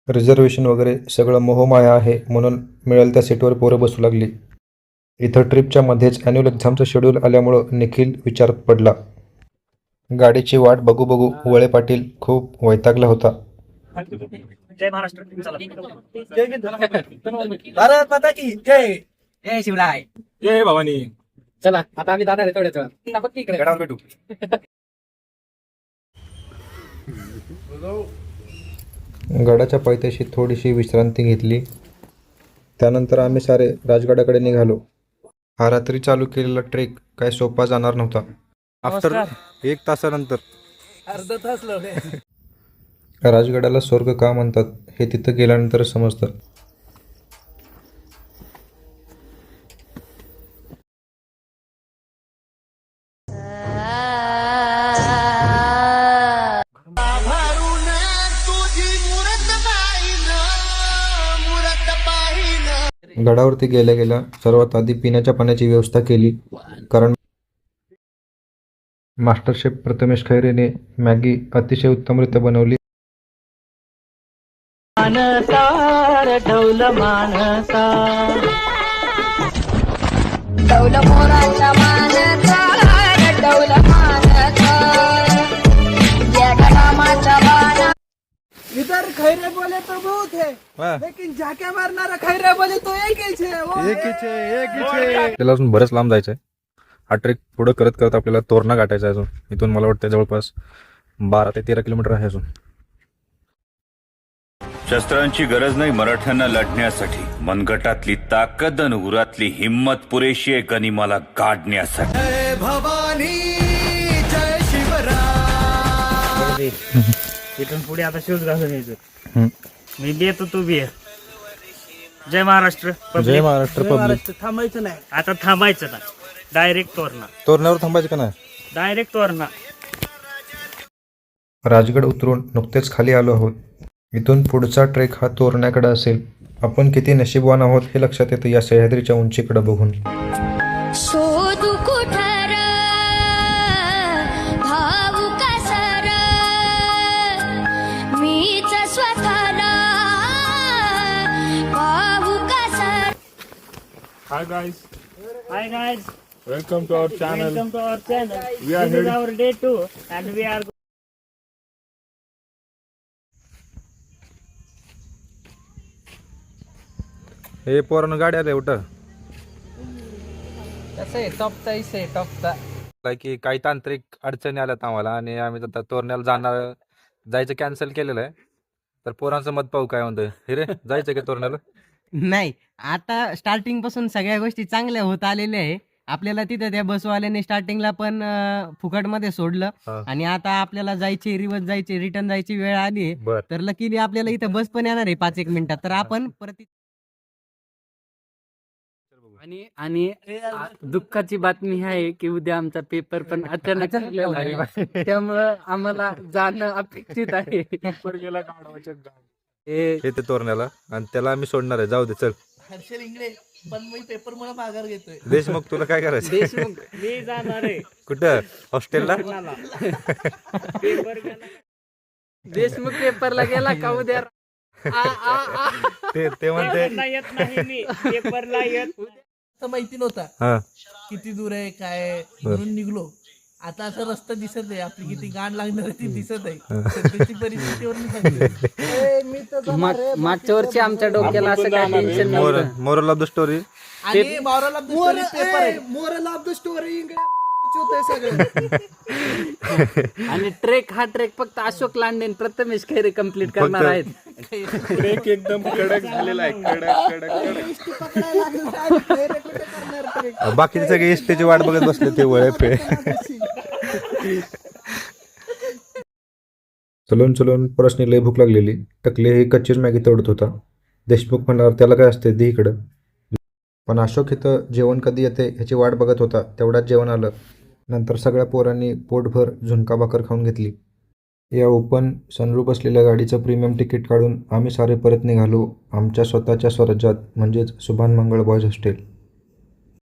Reservation वगैरे सगळं मोहमाया आहे म्हणून मिळेल त्या सीटवर पोरं बसू लागली. इथं ट्रिपच्या मध्येच ॲन्युअल एक्झामचं शेड्यूल आल्यामुळं निखिल विचारात पडला. गाडीची वाट बघू बघू वळे पाटील खूप वैतागला होता. जय महाराष्ट्र. भारत माता की जय. जय शिवराय. जय भवानी. चला आता आम्ही जाणार आहे थोड्याच वेळात. नक्की इकडे गडावर भेटू. गडाच्या पायथ्याशी थोडीशी विश्रांती घेतली. त्यानंतर आम्ही सारे राजगडाकडे निघालो. हा रात्री चालू केलेला ट्रेक काय सोपा जाणार नव्हता. आफ्टर 1 तासानंतर अर्धा तास लावले. राजगडाला स्वर्ग का म्हणतात हे तिथं गेल्यानंतर समजतं. गडावरती गेल्या गेल्या सर्वात आधी पिण्याच्या पाण्याची व्यवस्था केली, कारण मास्टर शेफ प्रथमेश खैरेने मॅगी अतिशय उत्तमरित्या बनवली. मानसार ढौल मानसा डौल मोराच्या मानसा डौल मानसा जगरामाच्या बाणा. इधर खैरे बोले तो बहुत है, लेकिन झाके मारणारा खैरे बोले तो एक ही है. त्याला अजून बरंच लांब जायचं आहे. हा ट्रेक पुढं करत करत आपल्याला तोरणा गाठायचा आहे. अजून इथून मला वाटतं जवळपास 12 ते 13 किलोमीटर आहे अजून. शस्त्रांची गरज नाही मराठ्यांना लढण्यासाठी. मनगटातली ताकद आणि उरातली हिम्मत पुरेशी आहे गनिमाला गाडण्यासाठी. जय भवानी जय शिवराय. इथून पुढे आता शूज घालून यायचं. मी देतो तू बी. जय महाराष्ट्र. जय महाराष्ट्र पब्लिक. थांबायचं नाही. आता थांबायचं ना, डायरेक्ट तोरणा. तोरणावर थांबायचं का नाही? डायरेक्ट तोरणा. राजगड उतरून नुकतेच खाली आलो आहोत. इथून पुढचा ट्रेक हा तोरण्याकडे असेल. आपण किती नशीबवान आहोत हे लक्षात येतं या सह्याद्रीच्या उंचीकडे बघून. शोधू कुठर भाऊ कसर मीच स्वतःला भाऊ कसर. Hi guys. Hi guys. Welcome to our channel. Welcome to our channel. We are This is heading- our day 2 and we are हे पोरानं गाडी आले उठ कसं आहे टॉपचा इसे टॉपचा. की काही तांत्रिक अडचणी आल्यात आम्हाला आणि आम्ही आता तोरण्याला जायचं कॅन्सल केलेलं आहे. तर पोरांचं मत पाहू काय म्हणतोय. हे रे जायचं का तोरण्याला? नाही, आता स्टार्टिंग पासून सगळ्या गोष्टी चांगल्या होत आलेल्या आहे. आपल्याला तिथे त्या बसवाल्याने स्टार्टिंगला पण फुकटमध्ये सोडलं हा. आणि आता आपल्याला जायची रिवर्स जायची रिटर्न जायची वेळ आली आहे. बर. तर लकीली आपल्याला इथं बस पण येणार आहे 5-1 मिनिटात. तर आपण परत आणि दुःखाची बातमी ही आहे की उद्या आमचा पेपर पण अचानक झालेला आहे. त्यामुळं आम्हाला जाणं अपेक्षित आहे. गेला गाढवाच्या गाड. हे ते तोरण्याला आणि त्याला आम्ही सोडणार आहे. जाऊ दे चल. हर्षल इंगळे पण मी पेपर मला माघार घेतोय. देशमुख तुला काय करायचं? देशमुख मी जाणार आहे कुठं? हॉस्टेलला? पेपर गेला. देशमुख पेपरला गेला का उद्या ते म्हणते पेपरला येत नाही मी. पेपरला येत. तर माहिती नव्हता हा किती दूर आहे काय आहे, म्हणून निघलो. आता असं रस्ता दिसत आहे, आपली किती गाण लागणार आहे ती दिसत आहे. सध्याची परिस्थितीवरून सांगतोय. मी तर जाणार आहे. मागच्या वर्षी आमच्या डोक्याला असं काय टेन्शन नव्हतं. Moral of the story. आणि moral of the story paper आहे. मोरल ऑफ द स्टोरी सगळं. आणि हा ट्रेक फक्त अशोक लांडे आणि प्रथमेश खैरे कम्प्लीट करणार आहेत. ट्रेक एकदम कडक झालेला आहे. कडक बाकीचे सगळे एसटीची वाट बघत बसले ते वळे पे. चलून चलून परसनी लय भूक लागलेली. टकले हे कच्चीच मॅगी तोडत होता. देशमुख म्हणणार त्याला काय असते दे इकडं. पण अशोक इथं जेवण कधी येते ह्याची वाट बघत होता. तेवढ्यात जेवण आलं. नंतर सगळ्या पोरांनी पोटभर झुणका भाकर खाऊन घेतली. या ओपन सनरूफ असलेल्या गाडीचं प्रीमियम तिकीट काढून आम्ही सारे परत निघालो आमच्या स्वतःच्या स्वराज्यात, म्हणजेच सुभान मंगळ बॉयज हॉस्टेल.